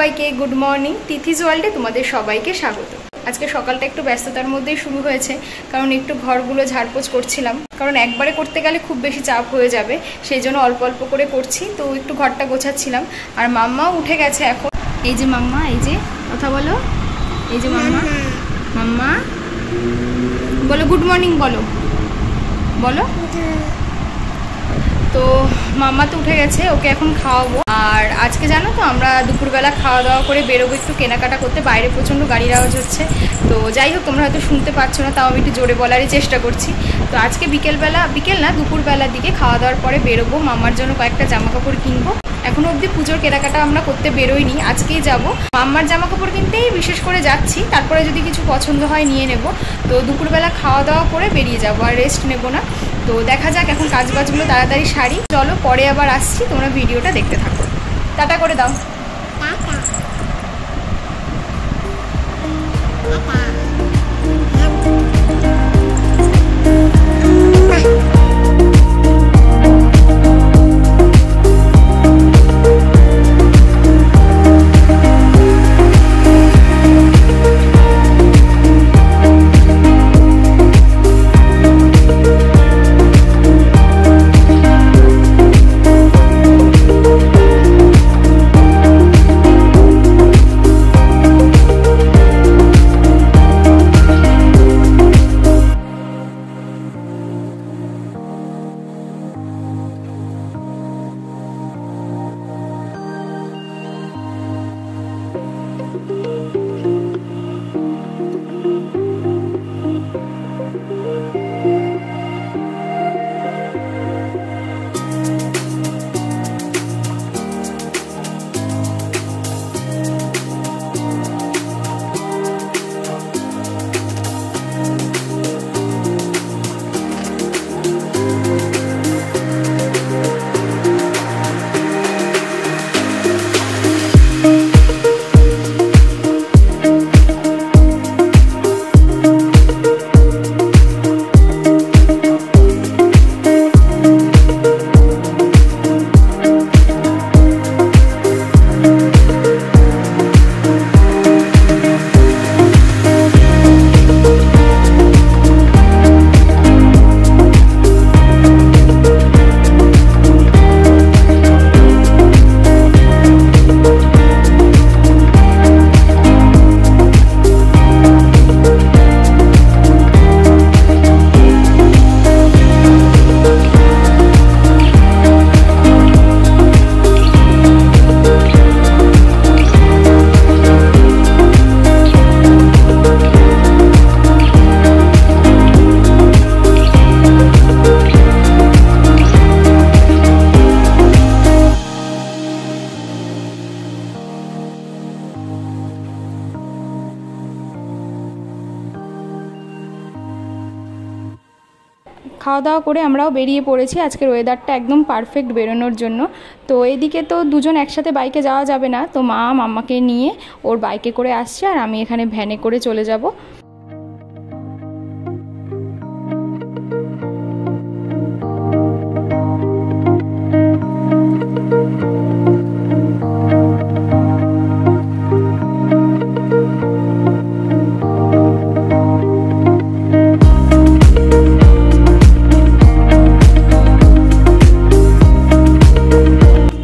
সবাইকে good morning. তিথিস ওয়ার্ল্ডে তোমাদের সবাইকে স্বাগত। আজকে সকালটা একটু ব্যস্ততার মধ্যেই শুরু হয়েছে, কারণ একটু ঘরগুলো ঝাড়পোছ করছিলাম, কারণ একবারে করতে গেলে খুব বেশি চাপ হয়ে যাবে, সেই জন্য অল্প অল্প করে করছি। তো একটু ঘরটা গোছাচ্ছিলাম, আর মাম্মাও উঠে গেছে এখন। এই যে মাম্মা, এই যে কথা বলো, এই যে মাম্মা। মাম্মা বলো গুড মর্নিং, বলো বলো। তো মাম্মা তো উঠে গেছে, ওকে এখন খাওয়াবো। আর আজকে জানো তো আমরা দুপুরবেলা খাওয়া দাওয়া করে বেরোবো একটু কেনাকাটা করতে। বাইরে প্রচণ্ড গাড়ির আওয়াজ হচ্ছে, তো যাই হোক তোমরা হয়তো শুনতে পাচ্ছ না, তাও আমি একটু জোরে বলারই চেষ্টা করছি। তো আজকে বিকেল না দুপুরবেলার দিকে খাওয়া দাওয়ার পরে বেরোবো, মাম্মার জন্য কয়েকটা জামা কাপড় কিনবো। এখনো অবধি পুজোর কেনাকাটা আমরা করতে বেরোইনি, আজকেই যাব। মাম্মার জামা কাপড় কিনতেই বিশেষ করে যাচ্ছি, তারপরে যদি কিছু পছন্দ হয় নিয়ে নেব। তো দুপুরবেলা খাওয়া দাওয়া করে বেরিয়ে যাব, আর রেস্ট নেব না। তো দেখা যাক, এখন কাজবাজগুলো তাড়াতাড়ি সারি। চলো পরে আবার আসছি, তোমরা ভিডিওটা দেখতে থাকো। টাটা করে দাও। খাওয়া দাওয়া করে আমরাও বেরিয়ে পড়েছি। আজকের ওয়েদারটা একদম পারফেক্ট বেরোনোর জন্য। তো এদিকে তো দুজন একসাথে বাইকে যাওয়া যাবে না, তো মা মাম্মাকে নিয়ে ওর বাইকে করে আসছে, আর আমি এখানে ভ্যানে করে চলে যাব।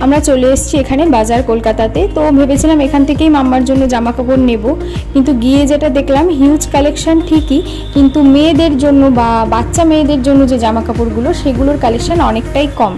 আমরা চলে এসেছি এখানে বাজার কলকাতাতে। তো ভেবেছিলাম এখান থেকেই মাম্মার জন্য জামা কাপড় নেব, কিন্তু গিয়ে যেটা দেখলাম হিউজ কালেকশন ঠিকই, কিন্তু মেয়েদের জন্য বা বাচ্চা মেয়েদের জন্য যে জামা কাপড়গুলো সেগুলোর কালেকশন অনেকটাই কম।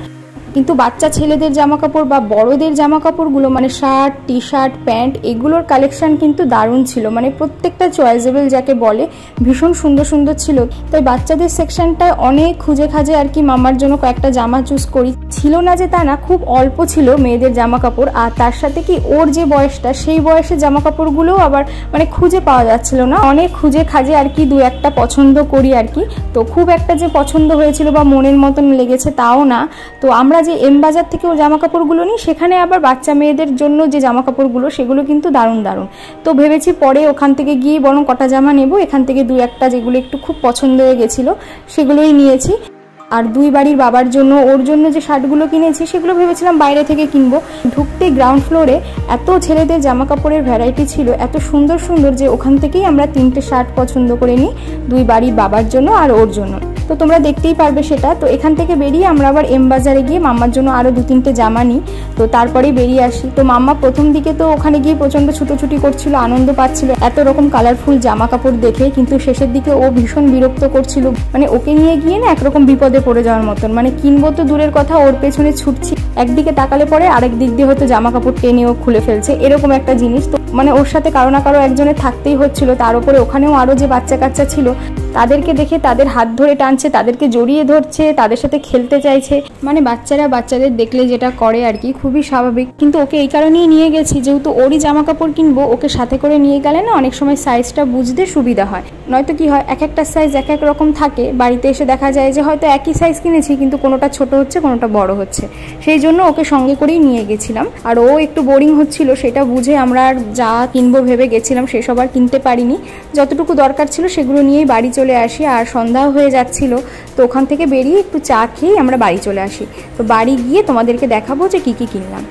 কিন্তু বাচ্চা ছেলেদের জামা কাপড় বা বড়দের জামা কাপড়গুলো, মানে শার্ট, টি শার্ট, প্যান্ট, এগুলোর কালেকশন কিন্তু দারুণ ছিল, মানে প্রত্যেকটা চয়েসেবল যাকে বলে, ভীষণ সুন্দর সুন্দর ছিল। তাই বাচ্চাদের সেকশনটায় অনেক খুঁজে খাজে আর কি মামার জন্য কয়েকটা জামা চুজ করি। ছিল না যে তা না, খুব অল্প ছিল মেয়েদের জামা কাপড়, আর তার সাথে কি ওর যে বয়সটা সেই বয়সের জামা কাপড়গুলোও আবার মানে খুঁজে পাওয়া যাচ্ছিল না। অনেক খুঁজে খাজে আর কি দু একটা পছন্দ করি আর কি। তো খুব একটা যে পছন্দ হয়েছিল বা মনের মতন লেগেছে তাও না। তো আমরা যে এম বাজার থেকে ও জামা কাপড়গুলো নিই, সেখানে আবার বাচ্চা মেয়েদের জন্য যে জামা কাপড়গুলো সেগুলো কিন্তু দারুণ দারুণ। তো ভেবেছি পরে ওখান থেকে গিয়ে বরং কটা জামা নেব, এখান থেকে দু একটা যেগুলো একটু খুব পছন্দ হয়ে গেছিলো সেগুলোই নিয়েছি। আর দুই বাড়ির বাবার জন্য ওর জন্য যে শার্টগুলো কিনেছি সেগুলো ভেবেছিলাম বাইরে থেকে কিনবো। ঢুকতে গ্রাউন্ড ফ্লোরে এত ছেলেদের জামা কাপড়ের ভ্যারাইটি ছিল, এত সুন্দর সুন্দর, যে ওখান থেকেই আমরা 3টে শার্ট পছন্দ করে নিই দুই বাড়ির বাবার জন্য আর ওর জন্য। তো তোমরা দেখতেই পারবে সেটা। তো এখান থেকে বেরিয়ে আমরা আবার এম বাজারে গিয়ে মাম্মার জন্য আরও 2-3টে জামা নিই। তো তারপরেই বেরিয়ে আসি। তো মাম্মা প্রথম দিকে তো ওখানে গিয়ে প্রচণ্ড ছুটোছুটি করছিল, আনন্দ পাচ্ছিল এত রকম কালারফুল জামা কাপড় দেখে, কিন্তু শেষের দিকে ও ভীষণ বিরক্ত করছিল। মানে ওকে নিয়ে গিয়ে না একরকম বিপদে পড়ে যাওয়ার মতন, মানে কিনবো তো দূরের কথা, ওর পেছনে ছুটছি, একদিকে তাকালে পরে আরেক দিক দিয়ে হয়তো জামা কাপড় টেনে ও খুলে ফেলছে, এরকম একটা জিনিস। তো মানে ওর সাথে কারো না কারো একজনের থাকতেই হচ্ছিল। তার উপরে ওখানেও আরও যে বাচ্চা কাচ্চা ছিল তাদেরকে দেখে তাদের হাত ধরে টানছে, তাদেরকে জড়িয়ে ধরছে, তাদের সাথে খেলতে চাইছে। মানে বাচ্চারা বাচ্চাদের দেখলে যেটা করে আর কি, খুবই স্বাভাবিক। কিন্তু ওকে এই কারণেই নিয়ে গেছি, যেহেতু ওরই জামা কাপড় কিনবো, ওকে সাথে করে নিয়ে গেলে না অনেক সময় সাইজটা বুঝতে সুবিধা হয়। নয়তো কি হয়, এক একটা সাইজ এক এক রকম থাকে, বাড়িতে এসে দেখা যায় যে হয়তো একই সাইজ কিনেছি কিন্তু কোনোটা ছোট হচ্ছে কোনোটা বড় হচ্ছে। সেই জন্য ওকে সঙ্গে করেই নিয়ে গেছিলাম। আর ও একটু বোরিং হচ্ছিল, সেটা বুঝে আমরা আর যা কিনবো ভেবে গেছিলাম সেসব আর কিনতে পারিনি। যতটুকু দরকার ছিল সেগুলো নিয়েই বাড়ি চলে আসি। আর সন্ধ্যাও হয়ে যাচ্ছিল, তো ওখান থেকে বেরিয়ে একটু চা খেয়েই আমরা বাড়ি চলে আসি। তো বাড়ি গিয়ে তোমাদেরকে দেখাবো যে কী কী কিনলাম।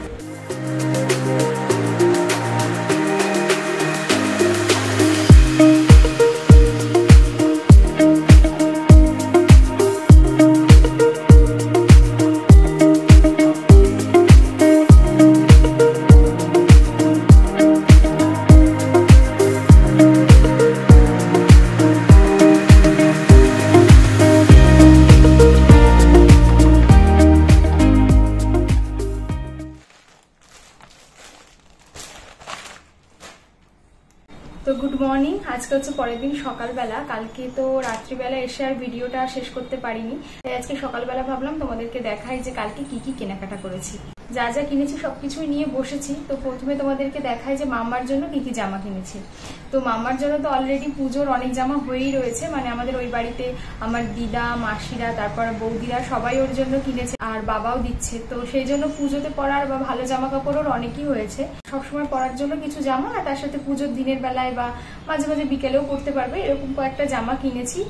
তো গুড মর্নিং। আজকে হচ্ছে পরের দিন সকালবেলা। কালকে তো রাত্রিবেলা এসে আর ভিডিওটা শেষ করতে পারিনি, তাই আজকে সকালবেলা ভাবলাম তোমাদেরকে দেখাই যে কালকে কি কি কেনাকাটা করেছি। যা যা কিনেছি সবকিছুই নিয়ে বসেছি। তো প্রথমে তোমাদেরকে দেখাই যে মাম্মার জন্য কি কি জামা কিনেছি। তো মাম্মার জন্য তো অলরেডি পুজোর অনেক জামা হয়েই রয়েছে, মানে আমাদের ওই বাড়িতে আমার দিদা, মাসিরা, তারপর বৌদিরা সবাই ওর জন্য কিনেছে, আর বাবাও দিচ্ছে। তো সেই জন্য পুজোতে পরার বা ভালো জামা কাপড় ওর অনেকই হয়েছে। সবসময় পরার জন্য কিছু জামা, আর তার সাথে পুজোর দিনের বেলায় বা মাঝে মাঝে বিকেলেও পরতে পারবে এরকম কয়েকটা জামা কিনেছি।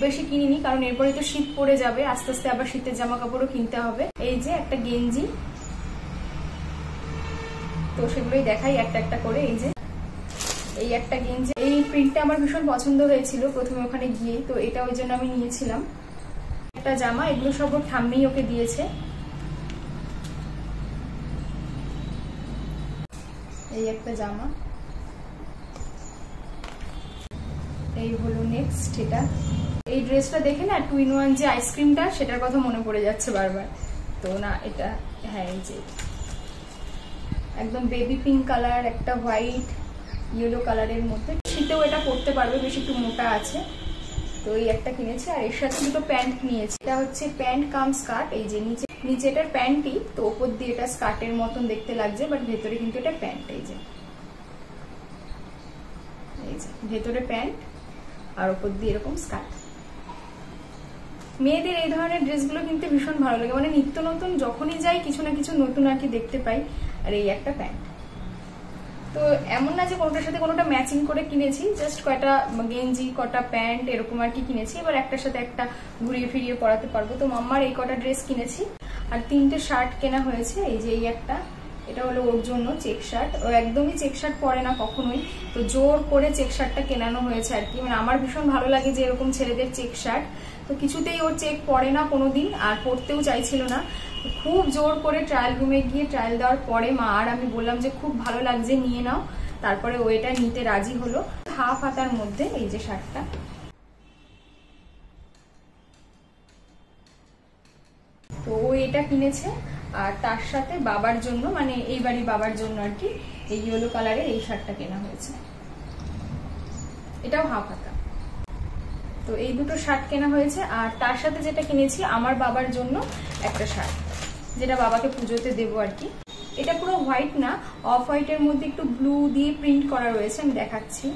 বেশি কিনিনি, কারণ এরপরে তো শীত পড়ে যাবে, আস্তে আস্তে আবার শীতের জামা কাপড়ও কিনতে হবে। এই যে একটা গেঞ্জি, তো সেগুলোই দেখাই একটা একটা করে। এই যে এই একটা গেঞ্জি, এই প্রিন্টটা আমার ভীষণ পছন্দ হয়েছিল প্রথমে ওখানে গিয়ে, তো এটা ওই জন্য আমি নিয়েছিলাম। একটা জামা, এগুলো সব ওর ঠাম্মিই ওকে দিয়েছে। এই একটা জামা, এই হলো নেক্সট এটা। এই ড্রেসটা দেখে না 2-in-1 যে আইসক্রিমটা, সেটার কথা মনে পড়ে যাচ্ছে বারবার। তো না এটা, হ্যাঁ এই যে একদম বেবি পিঙ্ক কালার, একটা হোয়াইট ইয়েলো কালারের মধ্যে, শীতেও এটা পরতে পারবে, বেশি একটু মোটা আছে। তো এই একটা কিনেছি, আর এর সাথে দুটো প্যান্ট নিয়েছি। এটা হচ্ছে প্যান্ট কাম স্কার্ট। এই যে নিচে এটার প্যান্টই, তো ওপর দিয়ে এটা স্কার্টের মতন দেখতে লাগছে, বাট ভেতরে কিন্তু এটা প্যান্ট। এই যে ভেতরে প্যান্ট আর ওপর দিয়ে এরকম স্কার্ট। মেয়েদের এই ধরনের ড্রেসগুলো কিনতে ভীষণ ভালো লাগে, মানে নিত্য নতুন যখনই যাই কিছু না কিছু নতুন আর কি দেখতে পাই। আর এই একটা প্যান্ট, তো এমন না যে কোনোটার সাথে কোনোটা ম্যাচিং করে কিনেছি, জাস্ট কয়টা গেঞ্জি, কটা প্যান্ট এরকম আর কি কিনেছি। এবার একটার সাথে একটা ঘুরিয়ে ফিরিয়ে পরাতে পারবো। তো মাম্মার এই কটা ড্রেস কিনেছি, আর 3টে শার্ট কেনা হয়েছে। এই যে এই একটা, এটা হলো ওর জন্য চেক শার্ট। ও একদমই চেক শার্ট পরে না কখনোই, তো জোর করে চেক শার্টটা কেনানো হয়েছে আর কি। মানে আমার ভীষণ ভালো লাগে যে এরকম ছেলেদের চেক শার্ট, তো কিছুতেই ওর চেক পরে না কোনোদিন, আর পরতেও চাইছিল না। খুব জোর করে ট্রায়াল রুমে গিয়ে ট্রায়াল দেওয়ার পরে মা আর আমি বললাম যে খুব ভালো লাগছে, নিয়ে নাও। তারপরে ও এটা নিতে রাজি হলো। হাফ হাতার মধ্যে এই যে শার্টটা, তো ও এটা কিনেছে। আর তার সাথে বাবার জন্য, মানে এই বাড়ির বাবার জন্য আর কি, এই ইয়েলো কালারের এই শার্টটা কেনা হয়েছে, এটাও হাফ হাতা। তো এই দুটো শার্ট কেনা হয়েছে। আর তার সাথে যেটা কিনেছি আমার বাবার জন্য একটা শার্ট, যেটা বাবাকে পুজোতে দেবো আর কি। এটা পুরো হোয়াইট না, অফ হোয়াইটের মধ্যে একটু ব্লু দিয়ে প্রিন্ট করা রয়েছে, আমি দেখাচ্ছি।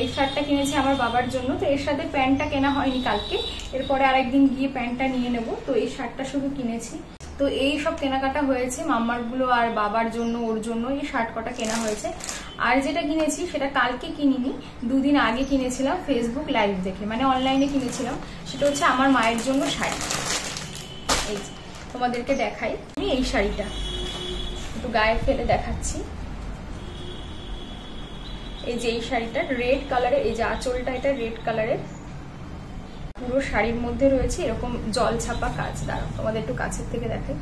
এই শার্টটা কিনেছি আমার বাবার জন্য। তো এর সাথে প্যান্টটা কেনা হয়নি কালকে, এরপরে আরেকদিন গিয়ে প্যান্টটা নিয়ে নেব। তো এই শার্টটা শুধু কিনেছি। তো এই সব কেনাকাটা হয়েছে মাম্মার গুলো, আর বাবার জন্য, ওর জন্য এই শার্ট কটা কেনা হয়েছে। আর যেটা কিনেছি সেটা কালকে কিনিনি, দুদিন আগে কিনেছিলাম ফেসবুক লাইভ দেখে, মানে অনলাইনে কিনেছিলাম। সেটা হচ্ছে আমার মায়ের জন্য শাড়ি। এই তোমাদেরকে দেখাই আমি এই শাড়িটা, একটু গায়ে ফেলে দেখাচ্ছি। এই যে এই শাড়িটা রেড কালারের, এই যে আঁচলটা এটা রেড কালারের, পুরো শাড়ির মধ্যে রয়েছে এরকম জল ছাপা কাজ। দাঁড়াও তোমাদের একটু কাছের থেকে দেখাই।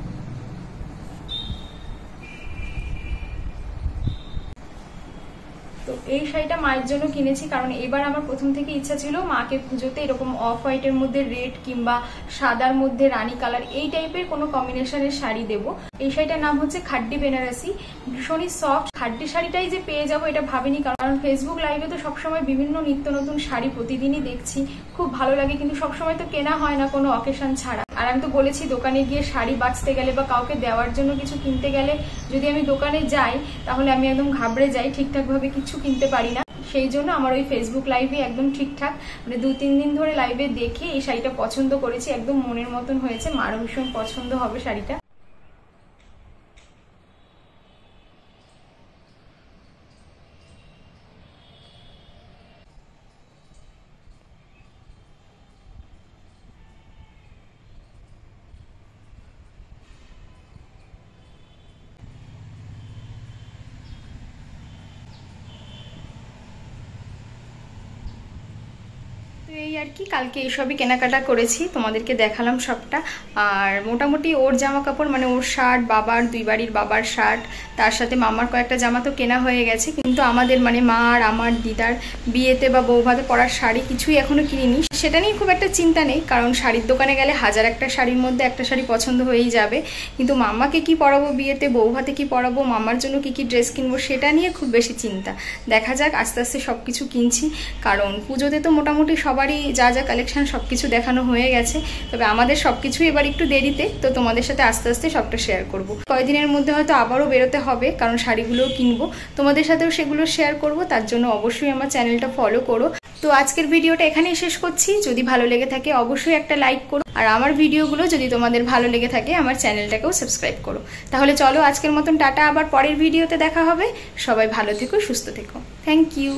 তো এই শাড়িটা মায়ের জন্য কিনেছি, কারণ এবার আমার প্রথম থেকে ইচ্ছা ছিল মাকে পুজোতে এরকম অফ হোয়াইটের মধ্যে রেড কিংবা সাদার মধ্যে রানী কালার এই টাইপের কোনো কম্বিনেশনের শাড়ি দেব। এই শাড়িটার নাম হচ্ছে খাড্ডি বেনারসি, ভীষণই সফট। খাড্ডি শাড়িটাই যে পেয়ে যাবো এটা ভাবিনি, কারণ ফেসবুক লাইভে তো সবসময় বিভিন্ন নিত্য নতুন শাড়ি প্রতিদিনই দেখছি, খুব ভালো লাগে, কিন্তু সবসময় তো কেনা হয় না কোনো অকেশন ছাড়া। আর আমি তো বলেছি দোকানে গিয়ে শাড়ি বাঁচতে গেলে বা কাউকে দেওয়ার জন্য কিছু কিনতে গেলে যদি আমি দোকানে যাই তাহলে আমি একদম ঘাবড়ে যাই, ঠিকঠাক ভাবে কিছু কিনতে পারি না। সেই জন্য আমার ওই ফেসবুক লাইভে একদম ঠিকঠাক মানে 2-3 দিন ধরে লাইভে দেখে এই শাড়িটা পছন্দ করেছি, একদম মনের মতন হয়েছে, মারও ভীষণ পছন্দ হবে শাড়িটা। তো এই আর কি, কালকে এইসবই কেনাকাটা করেছি, তোমাদেরকে দেখালাম সবটা। আর মোটামুটি ওর জামা কাপড় মানে ওর শার্ট, বাবার দুই বাড়ির বাবার শার্ট, তার সাথে মামার কয়েকটা জামা তো কেনা হয়ে গেছে, কিন্তু আমাদের মানে মা আর আমার দিদার বিয়েতে বা বৌভাতে পরার শাড়ি কিছুই এখনো কিনিনি। সেটা নিয়ে খুব একটা চিন্তা নেই, কারণ শাড়ির দোকানে গেলে হাজার একটা শাড়ির মধ্যে একটা শাড়ি পছন্দ হয়েই যাবে, কিন্তু মামাকে কি পরাবো বিয়েতে, বৌভাতে কি পরাবো, মামার জন্য কি কি ড্রেস কিনবো সেটা নিয়ে খুব বেশি চিন্তা। দেখা যাক, আস্তে আস্তে সব কিছু কিনছি, কারণ পুজোতে তো মোটামুটি সবারই যা যা কালেকশন সব কিছু দেখানো হয়ে গেছে, তবে আমাদের সব কিছু এবার একটু দেরিতে, তো তোমাদের সাথে আস্তে আস্তে সবটা শেয়ার করব। কয়েকদিনের মধ্যে হয়তো আবারও বেরোতে হবে, কারণ শাড়িগুলোও কিনবো, তোমাদের সাথেও সেগুলো শেয়ার করব, তার জন্য অবশ্যই আমার চ্যানেলটা ফলো করো। তো আজকের ভিডিওটা এখানেই শেষ করছি, যদি ভালো লেগে থাকে অবশ্যই একটা লাইক করো, আর আমার ভিডিওগুলো যদি তোমাদের ভালো লেগে থাকে আমার চ্যানেলটাকেও সাবস্ক্রাইব করো। তাহলে চলো আজকের মতন টাটা, আবার পরের ভিডিওতে দেখা হবে। সবাই ভালো থেকো, সুস্থ থেকো, থ্যাংক ইউ।